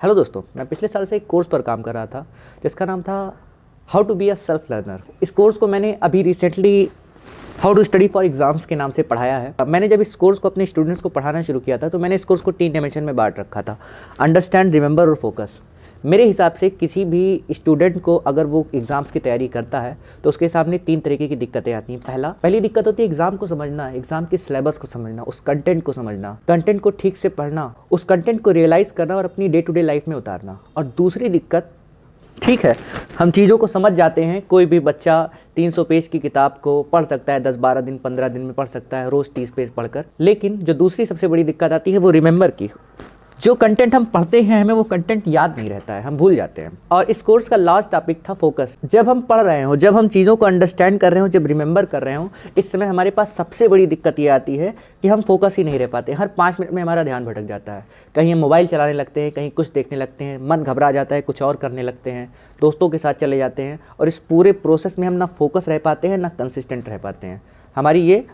Hello दोस्तों, मैं पिछले साल से एक कोर्स पर काम कर रहा था जिसका नाम था how to be a self learner. इस कोर्स को मैंने अभी recently how to study for exams के नाम से पढ़ाया है। मैंने जब इस कोर्स को अपने स्टूडेंट्स को पढ़ाना शुरू किया था तो मैंने इस कोर्स को 3 डायमेंशन में बांट रखा था: अंडरस्टैंड, रिमेंबर और फोकस। मेरे हिसाब से किसी भी स्टूडेंट को अगर वो एग्ज़ाम्स की तैयारी करता है तो उसके सामने 3 तरीके की दिक्कतें आती हैं। पहली दिक्कत होती है एग्ज़ाम को समझना, एग्ज़ाम के सिलेबस को समझना, उस कंटेंट को समझना, कंटेंट को ठीक से पढ़ना, उस कंटेंट को रियलाइज़ करना और अपनी डे टू डे लाइफ में उतारना। और दूसरी दिक्कत, ठीक है, हम चीज़ों को समझ जाते हैं। कोई भी बच्चा 300 पेज की किताब को पढ़ सकता है, 10-12 दिन 15 दिन में पढ़ सकता है, रोज़ 30 पेज पढ़कर। लेकिन जो दूसरी सबसे बड़ी दिक्कत आती है वो रिमेंबर की। जो कंटेंट हम पढ़ते हैं हमें वो कंटेंट याद नहीं रहता है, हम भूल जाते हैं। और इस कोर्स का लास्ट टॉपिक था फोकस। जब हम पढ़ रहे हो, जब हम चीज़ों को अंडरस्टैंड कर रहे हो, जब रिमेंबर कर रहे हो, इस समय हमारे पास सबसे बड़ी दिक्कत ये आती है कि हम फोकस ही नहीं रह पाते। हर 5 मिनट में हमारा ध्यान भटक जाता है, कहीं हम मोबाइल चलाने लगते हैं, कहीं कुछ देखने लगते हैं, मन घबरा जाता है, कुछ और करने लगते हैं, दोस्तों के साथ चले जाते हैं। और इस पूरे प्रोसेस में हम ना फोकस रह पाते हैं ना कंसिस्टेंट रह पाते हैं। हमारी ये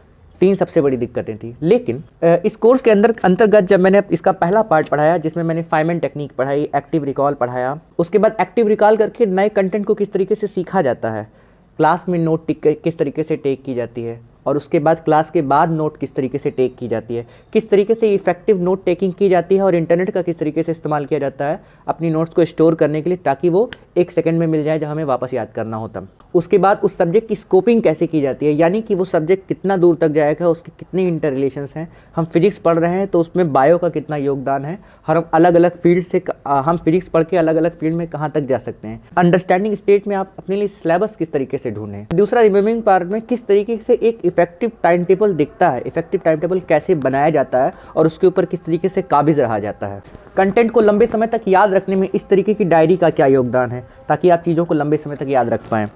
3 सबसे बड़ी दिक्कतें थी। लेकिन इस कोर्स के अंतर्गत जब मैंने इसका पहला पार्ट पढ़ाया जिसमें मैंने फाइमन टेक्निक पढ़ाई, एक्टिव रिकॉल पढ़ाया, उसके बाद एक्टिव रिकॉल करके नए कंटेंट को किस तरीके से सीखा जाता है, क्लास में नोट किस तरीके से टेक की जाती है, और उसके बाद क्लास के बाद नोट किस तरीके से टेक की जाती है, किस तरीके से इफेक्टिव नोट टेकिंग की जाती है, और इंटरनेट का किस तरीके से इस्तेमाल किया जाता है अपनी नोट्स को स्टोर करने के लिए, ताकि वो 1 सेकंड में मिल जाए जब हमें वापस याद करना हो तब। उसके बाद उस सब्जेक्ट की स्कोपिंग कैसे की जाती है, यानी कि वो सब्जेक्ट कितना दूर तक जाएगा, उसके कितने इंटर रिलेशंस हैं। हम फिजिक्स पढ़ रहे हैं तो उसमें बायो का कितना योगदान है, और हम अलग अलग फील्ड से हम फिजिक्स पढ़ के अलग अलग फील्ड में कहाँ तक जा सकते हैं। अंडरस्टैंडिंग स्टेज में आप अपने लिए सिलेबस किस तरीके से ढूंढें। दूसरा, रिमेंबरिंग पार्ट में किस तरीके से एक इफेक्टिव टाइम टेबल दिखता है, इफेक्टिव टाइम टेबल कैसे बनाया जाता है और उसके ऊपर किस तरीके से काबिज रहा जाता है। कंटेंट को लंबे समय तक याद रखने में इस तरीके की डायरी का क्या योगदान है, ताकि आप चीज़ों को लंबे समय तक याद रख पाएँ।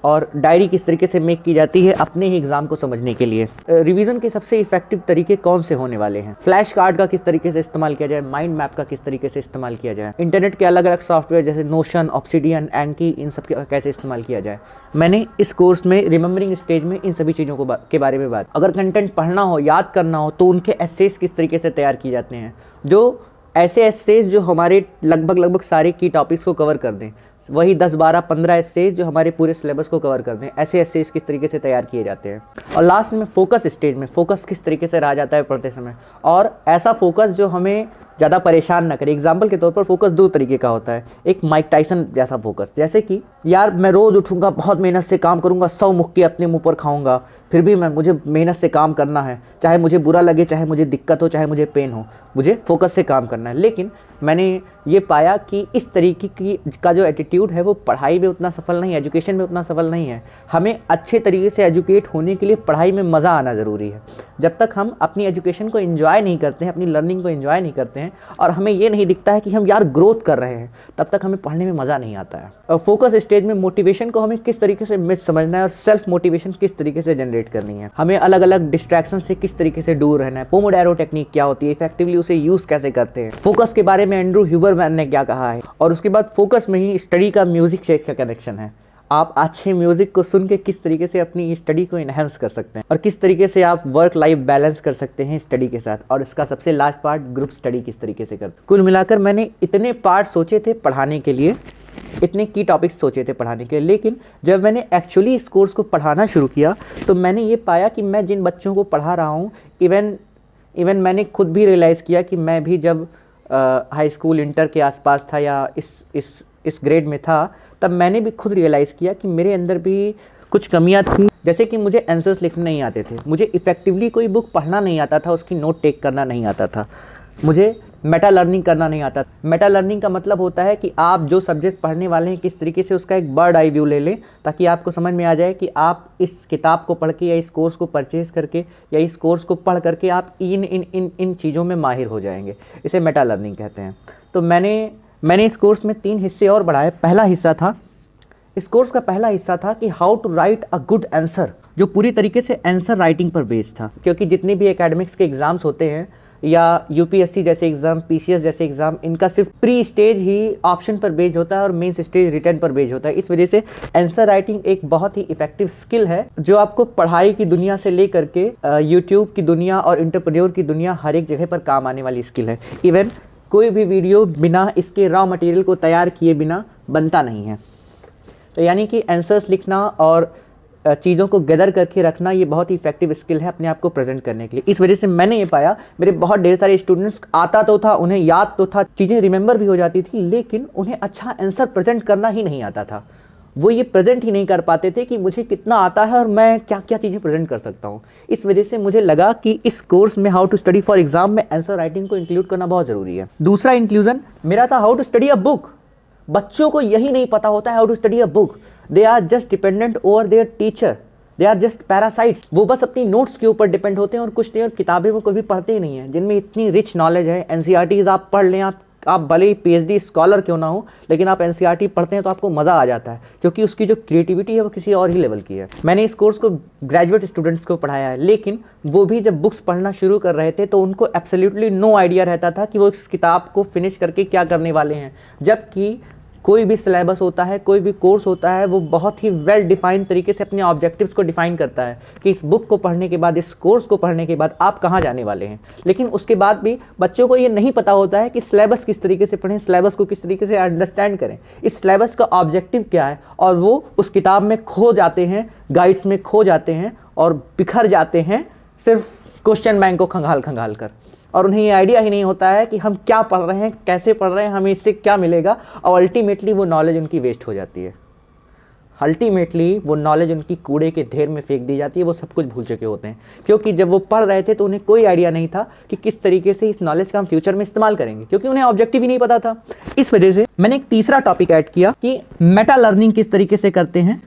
और डायरी किस तरीके से मेक की जाती है अपने ही एग्जाम को समझने के लिए। रिवीजन के सबसे इफेक्टिव तरीके कौन से होने वाले हैं, फ्लैश कार्ड का किस तरीके से इस्तेमाल किया जाए, माइंड मैप का किस तरीके से इस्तेमाल किया जाए, इंटरनेट के अलग अलग सॉफ्टवेयर जैसे नोशन, ऑब्सिडियन, एंकी, इन सब का कैसे इस्तेमाल किया जाए। मैंने इस कोर्स में रिमेंबरिंग स्टेज में इन सभी चीज़ों के बारे में बात। अगर कंटेंट पढ़ना हो, याद करना हो, तो उनके एसेस किस तरीके से तैयार किए जाते हैं, जो ऐसे एसेस जो हमारे लगभग सारे की टॉपिक्स को कवर कर दें, वही 10, 12, 15 एसेज जो हमारे पूरे सिलेबस को कवर कर दें। ऐसे एसेज किस तरीके से तैयार किए जाते हैं। और लास्ट में फोकस स्टेज में फोकस किस तरीके से रहा जाता है पढ़ते समय, और ऐसा फोकस जो हमें ज़्यादा परेशान ना करे। एग्जाम्पल के तौर पर फोकस 2 तरीके का होता है। एक माइक टाइसन जैसा फोकस, जैसे कि यार मैं रोज़ उठूँगा, बहुत मेहनत से काम करूँगा, 100 मुक्के अपने मुँह पर खाऊँगा, फिर भी मुझे मेहनत से काम करना है, चाहे मुझे बुरा लगे, चाहे मुझे दिक्कत हो, चाहे मुझे पेन हो, मुझे फोकस से काम करना है। लेकिन मैंने ये पाया कि इस तरीके का जो एटीट्यूड है वो पढ़ाई में उतना सफल नहीं है, एजुकेशन में उतना सफल नहीं है। हमें अच्छे तरीके से एजुकेट होने के लिए पढ़ाई में मज़ा आना ज़रूरी है। जब तक हम अपनी एजुकेशन को एंजॉय नहीं करते हैं, अपनी लर्निंग को एंजॉय नहीं करते हैं, और हमें ये नहीं दिखता है कि हम यार ग्रोथ कर रहे हैं, तब तक हमें पढ़ने में मज़ा नहीं आता है। और फोकस स्टेज में मोटिवेशन को हमें किस तरीके से मिस समझना है और सेल्फ मोटिवेशन किस तरीके से जनरेट करनी है। हमें अलग अलग डिस्ट्रैक्शन से किस तरीके से दूर रहना है। पोमोडोरो टेक्निक क्या होती है, इफेक्टिवली उसे यूज़ कैसे करते हैं। फोकस के बारे में एंड्रू ह्यूबरमैन ने क्या कहा है। और उसके बाद फोकस में ही स्टडी का म्यूजिक से क्या कनेक्शन है। आप अच्छे म्यूजिक को सुन के किस तरीके से अपनी स्टडी को इनहेंस कर सकते हैं, और किस तरीके से आप वर्क लाइफ बैलेंस कर सकते हैं स्टडी के साथ। और इसका सबसे लास्ट पार्ट, ग्रुप स्टडी किस तरीके से करते हैं। कुल मिलाकर मैंने इतने पार्ट सोचे थे पढ़ाने के लिए, इतने की टॉपिक्स सोचे थे पढ़ाने के लिए, लेकिन जब मैंने एक्चुअली इस कोर्स को पढ़ाना शुरू किया तो मैंने ये पाया कि मैं जिन बच्चों को पढ़ा रहा हूँ, इवन मैंने खुद भी रियलाइज़ किया कि मैं भी जब हाई स्कूल इंटर के आसपास था या इस ग्रेड में था, तब मैंने भी खुद रियलाइज़ किया कि मेरे अंदर भी कुछ कमियां थी। जैसे कि मुझे आंसर्स लिखने नहीं आते थे, मुझे इफ़ेक्टिवली कोई बुक पढ़ना नहीं आता था, उसकी नोट टेक करना नहीं आता था, मुझे मेटा लर्निंग करना नहीं आता। मेटा लर्निंग का मतलब होता है कि आप जो सब्जेक्ट पढ़ने वाले हैं किस तरीके से उसका एक बर्ड आई व्यू ले लें, ताकि आपको समझ में आ जाए कि आप इस किताब को पढ़ के या इस कोर्स को परचेज करके या इस कोर्स को पढ़ करके आप इन चीज़ों में माहिर हो जाएंगे। इसे मेटा लर्निंग कहते हैं। तो मैंने इस कोर्स में 3 हिस्से और बढ़ाए। इस कोर्स का पहला हिस्सा था कि how to write a good answer, जो पूरी तरीके से आंसर राइटिंग पर बेस्ड था। क्योंकि जितने भी एकेडमिक्स के एग्जाम्स होते हैं या यूपीएससी जैसे एग्जाम, पीसीएस जैसे एग्जाम, इनका सिर्फ प्री स्टेज ही ऑप्शन पर बेस्ड होता है और मेंस स्टेज रिटर्न पर बेस्ड होता है। इस वजह से आंसर राइटिंग एक बहुत ही इफेक्टिव स्किल है जो आपको पढ़ाई की दुनिया से लेकर के यूट्यूब की दुनिया और एंटरप्रेन्योर की दुनिया हर एक जगह पर काम आने वाली स्किल है। इवन कोई भी वीडियो बिना इसके रॉ मटेरियल को तैयार किए बिना बनता नहीं है। तो यानी कि आंसर्स लिखना और चीज़ों को गैदर करके रखना ये बहुत ही इफेक्टिव स्किल है अपने आप को प्रेजेंट करने के लिए। इस वजह से मैंने ये पाया मेरे बहुत ढेर सारे स्टूडेंट्स आता तो था, उन्हें याद तो था, चीज़ें रिमेंबर भी हो जाती थी, लेकिन उन्हें अच्छा आंसर प्रेजेंट करना ही नहीं आता था। वो ये प्रेजेंट ही नहीं कर पाते थे कि मुझे कितना आता है और मैं क्या क्या चीज़ें प्रेजेंट कर सकता हूँ। इस वजह से मुझे लगा कि इस कोर्स में how to study for exam में आंसर राइटिंग को इंक्लूड करना बहुत ज़रूरी है। दूसरा इंक्लूजन मेरा था how to study a book. बच्चों को यही नहीं पता होता है how to study a book. They are just dependent over their teacher, they are just parasites. वो बस अपनी नोट्स के ऊपर डिपेंड होते हैं और कुछ नहीं, और किताबें वो कभी पढ़ते ही नहीं है जिनमें इतनी रिच नॉलेज है। एनसीईआरटीज आप पढ़ लें, आप भले ही पीएचडी स्कॉलर क्यों ना हो, लेकिन आप एनसीईआरटी पढ़ते हैं तो आपको मज़ा आ जाता है, क्योंकि उसकी जो क्रिएटिविटी है वो किसी और ही लेवल की है। मैंने इस कोर्स को ग्रेजुएट स्टूडेंट्स को पढ़ाया है, लेकिन वो भी जब बुक्स पढ़ना शुरू कर रहे थे तो उनको एब्सोल्युटली नो आइडिया रहता था कि वो इस किताब को फिनिश करके क्या करने वाले हैं। जबकि कोई भी सिलेबस होता है, कोई भी कोर्स होता है, वो बहुत ही वेल डिफाइंड तरीके से अपने ऑब्जेक्टिव्स को डिफाइन करता है कि इस बुक को पढ़ने के बाद, इस कोर्स को पढ़ने के बाद आप कहाँ जाने वाले हैं। लेकिन उसके बाद भी बच्चों को ये नहीं पता होता है कि सिलेबस किस तरीके से पढ़ें, सिलेबस को किस तरीके से अंडरस्टैंड करें, इस सिलेबस का ऑब्जेक्टिव क्या है, और वो उस किताब में खो जाते हैं, गाइड्स में खो जाते हैं और बिखर जाते हैं सिर्फ क्वेश्चन बैंक को खंगाल खंगाल कर। और उन्हें ये आइडिया ही नहीं होता है कि हम क्या पढ़ रहे हैं, कैसे पढ़ रहे हैं, हमें इससे क्या मिलेगा, और अल्टीमेटली वो नॉलेज उनकी वेस्ट हो जाती है। अल्टीमेटली वो नॉलेज उनकी कूड़े के ढेर में फेंक दी जाती है। वो सब कुछ भूल चुके होते हैं, क्योंकि जब वो पढ़ रहे थे तो उन्हें कोई आइडिया नहीं था कि किस तरीके से इस नॉलेज का हम फ्यूचर में इस्तेमाल करेंगे, क्योंकि उन्हें ऑब्जेक्टिव ही नहीं पता था। इस वजह से मैंने एक तीसरा टॉपिक ऐड किया कि मेटा लर्निंग किस तरीके से करते हैं।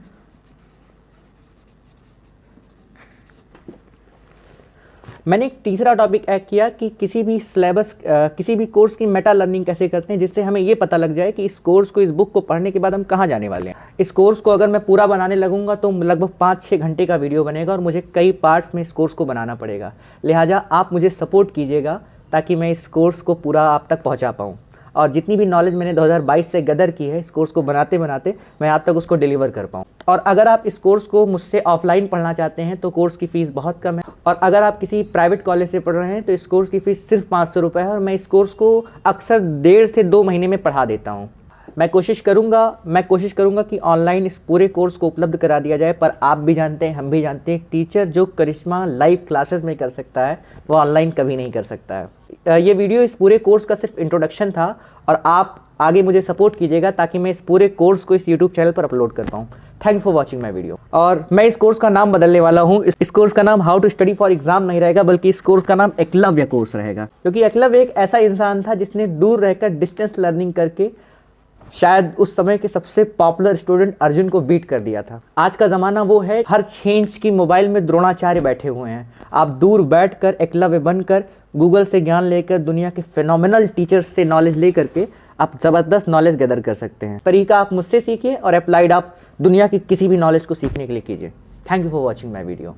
मैंने एक तीसरा टॉपिक ऐड किया कि किसी भी सिलेबस, किसी भी कोर्स की मेटा लर्निंग कैसे करते हैं, जिससे हमें ये पता लग जाए कि इस कोर्स को, इस बुक को पढ़ने के बाद हम कहाँ जाने वाले हैं। इस कोर्स को अगर मैं पूरा बनाने लगूंगा तो लगभग 5-6 घंटे का वीडियो बनेगा और मुझे कई पार्ट्स में इस कोर्स को बनाना पड़ेगा। लिहाजा आप मुझे सपोर्ट कीजिएगा ताकि मैं इस कोर्स को पूरा आप तक पहुँचा पाऊँ, और जितनी भी नॉलेज मैंने 2022 से गदर की है इस कोर्स को बनाते बनाते, मैं आप तक उसको डिलीवर कर पाऊँ। और अगर आप इस कोर्स को मुझसे ऑफलाइन पढ़ना चाहते हैं तो कोर्स की फ़ीस बहुत कम है, और अगर आप किसी प्राइवेट कॉलेज से पढ़ रहे हैं तो इस कोर्स की फ़ीस सिर्फ 500 रुपये है, और मैं इस कोर्स को अक्सर 1.5 से 2 महीने में पढ़ा देता हूँ। मैं कोशिश करूँगा कि ऑनलाइन इस पूरे कोर्स को उपलब्ध करा दिया जाए, पर आप भी जानते हैं, हम भी जानते हैं, टीचर जो करिश्मा लाइव क्लासेस में कर सकता है वो ऑनलाइन कभी नहीं कर सकता है। ये वीडियो इस पूरे कोर्स का सिर्फ इंट्रोडक्शन था, और आप आगे मुझे सपोर्ट कीजिएगा ताकि मैं इस पूरे कोर्स को इस यूट्यूब चैनल पर अपलोड कर पाऊँ। Thank you for watching my video. और मैं इस कोर्स का नाम बदलने वाला हूँ। इस कोर्स का नाम how to study for exam नहीं रहेगा, बल्कि इस कोर्स का नाम एकलव्य कोर्स रहेगा, क्योंकि एकलव्य एक ऐसा इंसान था जिसने दूर रहकर डिस्टेंस लर्निंग करके शायद उस समय के सबसे पॉपुलर स्टूडेंट अर्जुन को बीट कर दिया था। आज का ज़माना वो है, हर 6 इंच की मोबाइल में द्रोणाचार्य बैठे हुए हैं। आप दूर बैठकर एकलव्य बनकर गूगल से ज्ञान लेकर, दुनिया के फिनोमिनल टीचर्स से नॉलेज लेकर के आप ज़बरदस्त नॉलेज गैदर कर सकते हैं। तरीका आप मुझसे सीखिए और अप्लाइड आप दुनिया की किसी भी नॉलेज को सीखने के लिए कीजिए। Thank you for watching my video.